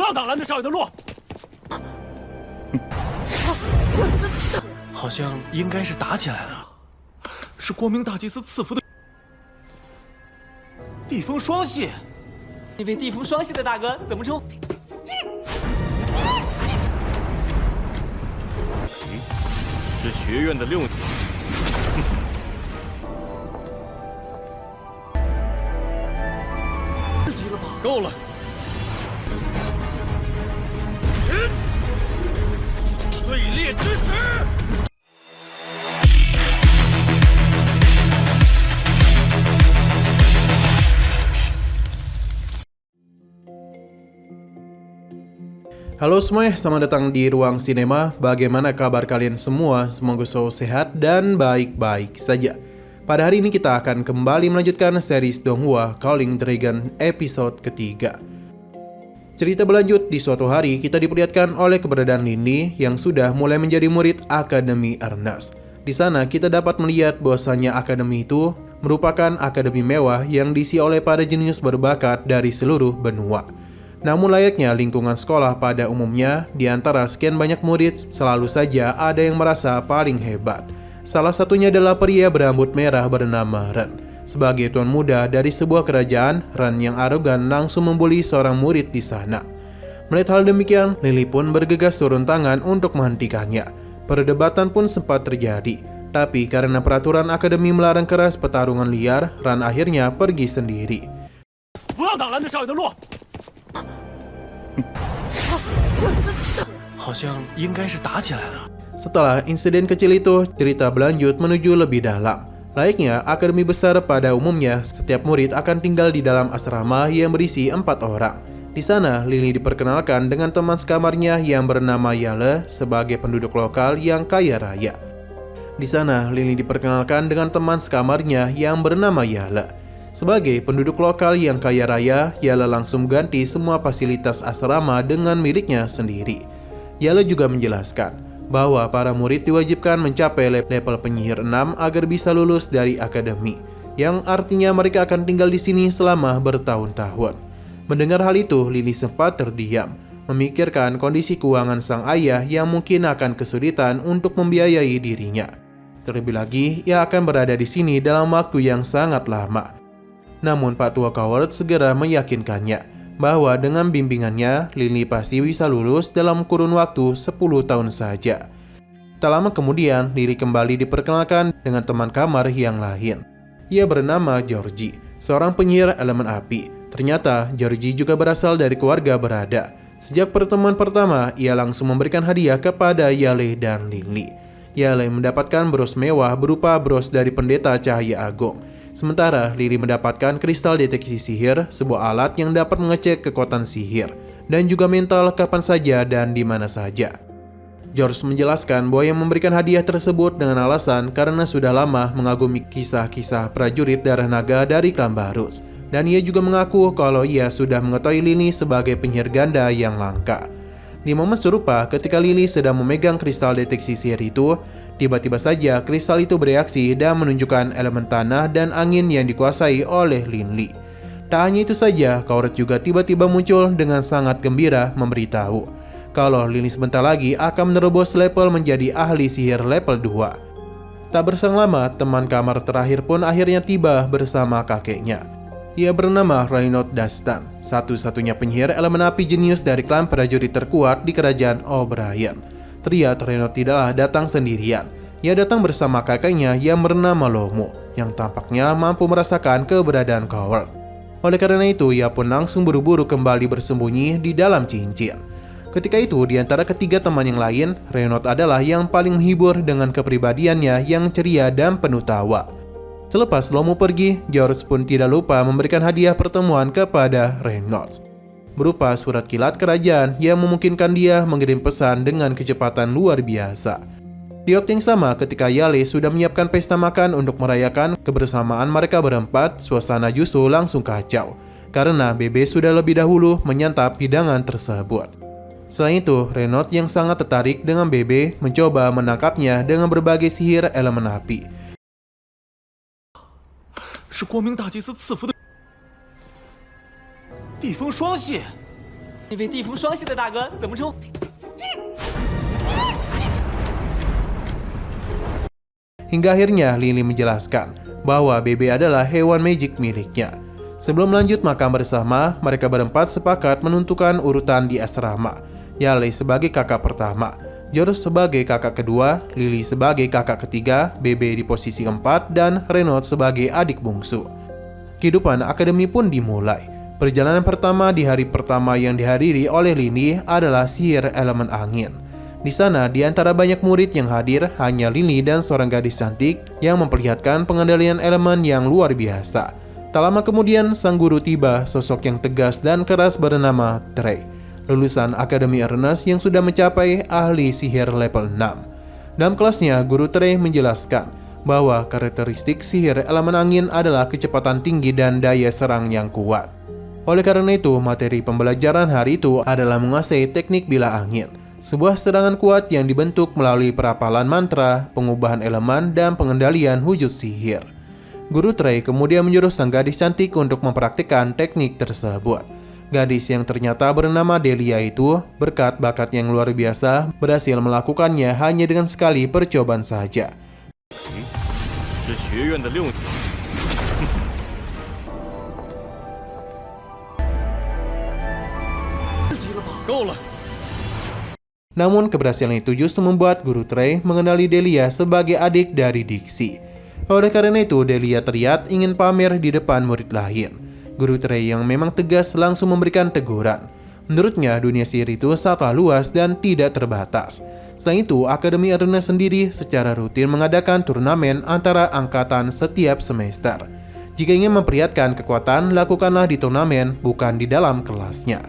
要挡蓝队少爷的路。好像应该是打起来了。是光明大祭司赐福的地风双系。那位地风双系的大哥怎么称？是学院的6级。级了吧？够了。碎裂之时。Halo semuanya, selamat datang di Ruang Sinema. Bagaimana kabar kalian semua? Semoga selalu sehat dan baik-baik saja. Pada hari ini kita akan kembali melanjutkan series Donghua Calling Dragon episode ketiga. Cerita berlanjut, di suatu hari kita diperlihatkan oleh keberadaan Lini yang sudah mulai menjadi murid Akademi Ernest. Di sana kita dapat melihat bahwasanya akademi itu merupakan akademi mewah yang diisi oleh para jenius berbakat dari seluruh benua. Namun layaknya lingkungan sekolah pada umumnya, di antara sekian banyak murid, selalu saja ada yang merasa paling hebat. Salah satunya adalah pria berambut merah bernama Ren. Sebagai tuan muda dari sebuah kerajaan, Ren yang arogan langsung membuli seorang murid di sana. Melihat hal demikian, Lily pun bergegas turun tangan untuk menghentikannya. Perdebatan pun sempat terjadi, tapi karena peraturan akademi melarang keras pertarungan liar, Ren akhirnya pergi sendiri. 不要挡蓝队少爷的路。好像应该是打起来了。 Setelah insiden kecil itu, cerita berlanjut menuju lebih dalam. Layaknya akademi besar pada umumnya, setiap murid akan tinggal di dalam asrama yang berisi 4 orang. Di sana, Lily diperkenalkan dengan teman sekamarnya yang bernama Yale sebagai penduduk lokal yang kaya raya. Di sana, Lily diperkenalkan dengan teman sekamarnya yang bernama Yale. Sebagai penduduk lokal yang kaya raya, Yale langsung ganti semua fasilitas asrama dengan miliknya sendiri. Yale juga menjelaskan bahwa para murid diwajibkan mencapai level penyihir 6 agar bisa lulus dari akademi, yang artinya mereka akan tinggal di sini selama bertahun-tahun. Mendengar hal itu, Lily sempat terdiam, memikirkan kondisi keuangan sang ayah yang mungkin akan kesulitan untuk membiayai dirinya. Terlebih lagi, ia akan berada di sini dalam waktu yang sangat lama. Namun Pak Tua Coward segera meyakinkannya bahwa dengan bimbingannya, Lily pasti bisa lulus dalam kurun waktu 10 tahun saja. Tak lama kemudian, Lily kembali diperkenalkan dengan teman kamar yang lain. Ia bernama Georgie, seorang penyihir elemen api. Ternyata, Georgie juga berasal dari keluarga berada. Sejak pertemuan pertama, ia langsung memberikan hadiah kepada Yale dan Lily. Yale mendapatkan bros mewah berupa bros dari pendeta Cahaya Agung. Sementara Lily mendapatkan kristal deteksi sihir, sebuah alat yang dapat mengecek kekuatan sihir, dan juga mental kapan saja dan di mana saja. George menjelaskan bahwa yang memberikan hadiah tersebut dengan alasan karena sudah lama mengagumi kisah-kisah prajurit darah naga dari klan Barus. Dan ia juga mengaku kalau ia sudah mengetahui Lily sebagai penyihir ganda yang langka. Di momen serupa, ketika Lily sedang memegang kristal deteksi sihir itu, tiba-tiba saja kristal itu bereaksi dan menunjukkan elemen tanah dan angin yang dikuasai oleh Lily. Tak hanya itu saja, Coward juga tiba-tiba muncul dengan sangat gembira memberitahu kalau Lily sebentar lagi akan menerobos level menjadi ahli sihir level 2. Tak berselang lama, teman kamar terakhir pun akhirnya tiba bersama kakeknya. Ia bernama Reynold Dastan, satu-satunya penyihir elemen api jenius dari klan prajurit terkuat di kerajaan O'Brien. Terlihat Reynold tidaklah datang sendirian. Ia datang bersama kakaknya yang bernama Lomo, yang tampaknya mampu merasakan keberadaan Coward. Oleh karena itu, ia pun langsung buru-buru kembali bersembunyi di dalam cincin. Ketika itu, di antara ketiga teman yang lain, Reynold adalah yang paling menghibur dengan kepribadiannya yang ceria dan penuh tawa. Selepas Lomo pergi, George pun tidak lupa memberikan hadiah pertemuan kepada Reynolds, berupa surat kilat kerajaan yang memungkinkan dia mengirim pesan dengan kecepatan luar biasa. Di waktu yang sama, ketika Yale sudah menyiapkan pesta makan untuk merayakan kebersamaan mereka berempat, suasana justru langsung kacau, karena Bebe sudah lebih dahulu menyantap hidangan tersebut. Selain itu, Reynolds yang sangat tertarik dengan Bebe mencoba menangkapnya dengan berbagai sihir elemen api. 是光明大祭司赐福的地风双系。那位地符双系的大哥怎么称？ Hingga akhirnya Lily menjelaskan bahwa BB adalah hewan magic miliknya. Sebelum lanjut makan bersama, mereka berempat sepakat menentukan urutan di asrama. Yale sebagai kakak pertama, George sebagai kakak kedua, Lily sebagai kakak ketiga, BB di posisi keempat, dan Renaud sebagai adik bungsu. Kehidupan akademi pun dimulai. Perjalanan pertama di hari pertama yang dihadiri oleh Lily adalah sihir elemen angin. Di sana, di antara banyak murid yang hadir, hanya Lily dan seorang gadis cantik yang memperlihatkan pengendalian elemen yang luar biasa. Tak lama kemudian, sang guru tiba, sosok yang tegas dan keras bernama Trey, lulusan Akademi Ernest yang sudah mencapai ahli sihir level 6. Dalam kelasnya, guru Trey menjelaskan bahwa karakteristik sihir elemen angin adalah kecepatan tinggi dan daya serang yang kuat. Oleh karena itu, materi pembelajaran hari itu adalah menguasai teknik bila angin, sebuah serangan kuat yang dibentuk melalui perapalan mantra, pengubahan elemen, dan pengendalian wujud sihir. Guru Trey kemudian menyuruh sang gadis cantik untuk mempraktikkan teknik tersebut. Gadis yang ternyata bernama Delia itu, berkat bakat yang luar biasa, berhasil melakukannya hanya dengan sekali percobaan saja. 是学院的六年。够了。 Namun keberhasilan itu justru membuat guru Trey mengenali Delia sebagai adik dari Dixie. Oleh karena itu, Delia terlihat ingin pamer di depan murid lain. Guru Trey yang memang tegas langsung memberikan teguran. Menurutnya, dunia sihir itu sangatlah luas dan tidak terbatas. Selain itu, Akademi Ernest sendiri secara rutin mengadakan turnamen antara angkatan setiap semester. Jika ingin memperlihatkan kekuatan, lakukanlah di turnamen, bukan di dalam kelasnya.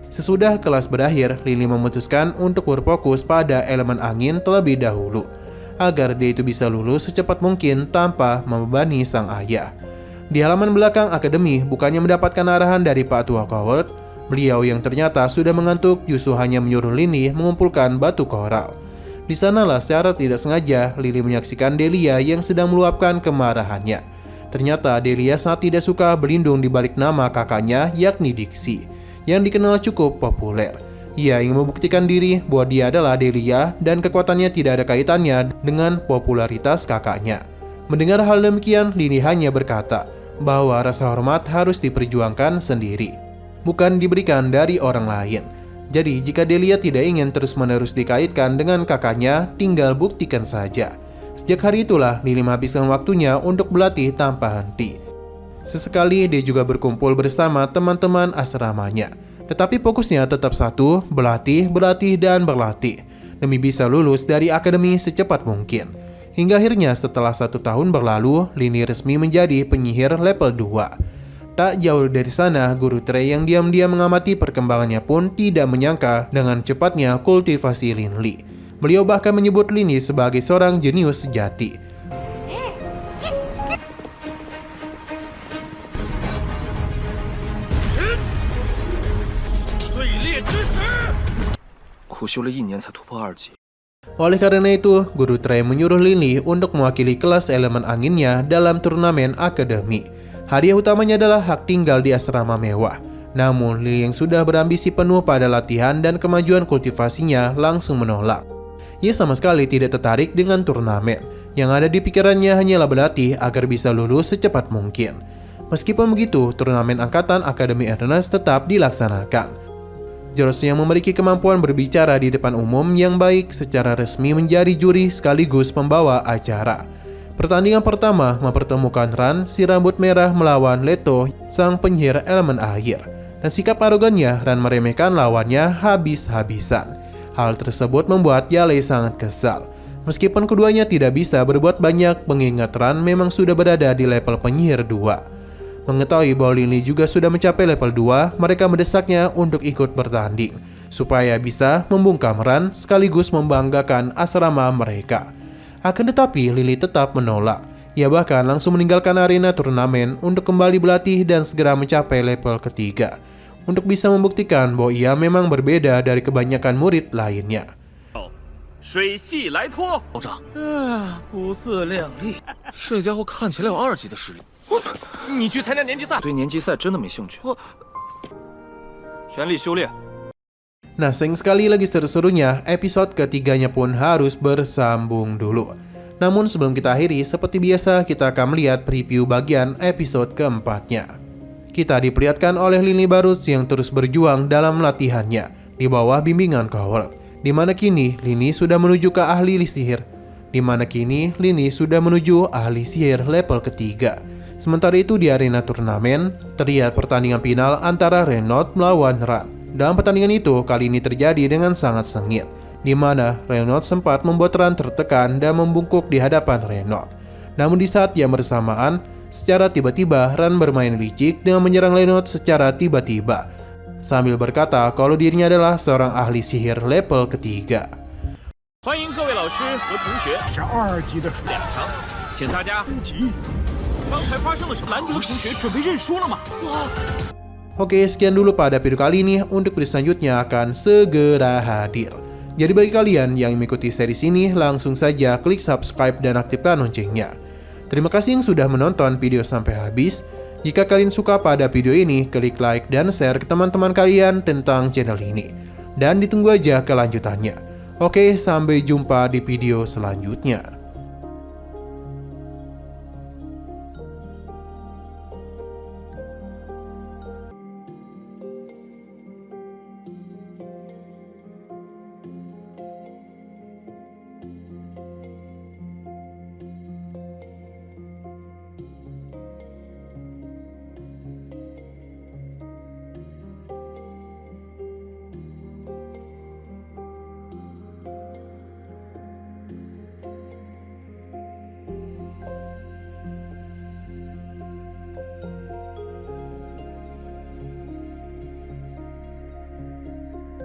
Sesudah kelas berakhir, Lily memutuskan untuk berfokus pada elemen angin terlebih dahulu, agar dia itu bisa lulus secepat mungkin tanpa membebani sang ayah. Di halaman belakang akademi, bukannya mendapatkan arahan dari Pak Tua Coward, beliau yang ternyata sudah mengantuk justru hanya menyuruh Lily mengumpulkan batu koral. Di sanalah secara tidak sengaja Lily menyaksikan Delia yang sedang meluapkan kemarahannya. Ternyata Delia sangat tidak suka berlindung di balik nama kakaknya, yakni Dixie, yang dikenal cukup populer. Ia ingin membuktikan diri bahwa dia adalah Delia dan kekuatannya tidak ada kaitannya dengan popularitas kakaknya. Mendengar hal demikian, Lily hanya berkata bahwa rasa hormat harus diperjuangkan sendiri, bukan diberikan dari orang lain. Jadi jika Delia tidak ingin terus-menerus dikaitkan dengan kakaknya, tinggal buktikan saja. Sejak hari itulah Lily menghabiskan waktunya untuk berlatih tanpa henti. Sesekali dia juga berkumpul bersama teman-teman asramanya. Tetapi fokusnya tetap satu, berlatih, dan berlatih, demi bisa lulus dari akademi secepat mungkin. Hingga akhirnya setelah 1 tahun berlalu, Lily resmi menjadi penyihir level 2. Tak jauh dari sana, guru Trey yang diam-diam mengamati perkembangannya pun tidak menyangka dengan cepatnya kultivasi Lily. Beliau bahkan menyebut Lily sebagai seorang jenius sejati. 苦修了1年才突破2级。 Oleh karena itu, guru Trey menyuruh Lily untuk mewakili kelas elemen anginnya dalam turnamen akademi. Hadiah utamanya adalah hak tinggal di asrama mewah. Namun, Lily yang sudah berambisi penuh pada latihan dan kemajuan kultivasinya langsung menolak. Ia sama sekali tidak tertarik dengan turnamen. Yang ada di pikirannya hanyalah berlatih agar bisa lulus secepat mungkin. Meskipun begitu, turnamen angkatan Akademi Ernest tetap dilaksanakan. George yang memiliki kemampuan berbicara di depan umum yang baik secara resmi menjadi juri sekaligus pembawa acara. Pertandingan pertama mempertemukan Ran, si rambut merah, melawan Leto, sang penyihir elemen air. Dan sikap arogannya, Ran meremehkan lawannya habis-habisan. Hal tersebut membuat Yale sangat kesal. Meskipun keduanya tidak bisa berbuat banyak, mengingat Ran memang sudah berada di level penyihir 2. Mengetahui bahwa Lily juga sudah mencapai level 2, mereka mendesaknya untuk ikut bertanding, supaya bisa membungkam Ran sekaligus membanggakan asrama mereka. Akan tetapi, Lily tetap menolak. Ia bahkan langsung meninggalkan arena turnamen untuk kembali berlatih dan segera mencapai level ketiga, untuk bisa membuktikan bahwa ia memang berbeda dari kebanyakan murid lainnya. 水系来拖，道长，不自量力，这家伙看起来有2级的实力。你去参加年级赛？对年级赛真的没兴趣。全力修炼， Nah, sayang sekali lagi seru-serunya, episode ketiganya pun harus bersambung dulu. Namun sebelum kita akhiri, seperti biasa kita akan melihat preview bagian episode keempatnya. Kita diperlihatkan oleh Lily Barus yang terus berjuang dalam latihannya di bawah bimbingan Coward, di mana kini Lily sudah menuju ke ahli sihir. Ahli sihir level ketiga. Sementara itu di arena turnamen, terlihat pertandingan final antara Renault melawan Ran. Dalam pertandingan itu, kali ini terjadi dengan sangat sengit, di mana Renault sempat membuat Ran tertekan dan membungkuk di hadapan Renault. Namun di saat yang bersamaan, secara tiba-tiba Ran bermain licik dengan menyerang Renault secara tiba-tiba, sambil berkata kalau dirinya adalah seorang ahli sihir level ketiga. 欢迎各位老师和同学。12级的2强，请大家级。刚才发生了什么？兰德同学准备认输了吗？ Oke, sekian dulu pada video kali ini. Untuk video selanjutnya akan segera hadir. Jadi bagi kalian yang mengikuti series ini, langsung saja klik subscribe dan aktifkan loncengnya. Terima kasih yang sudah menonton video sampai habis. Jika kalian suka pada video ini, klik like dan share ke teman-teman kalian tentang channel ini. Dan ditunggu aja kelanjutannya. Oke, sampai jumpa di video selanjutnya.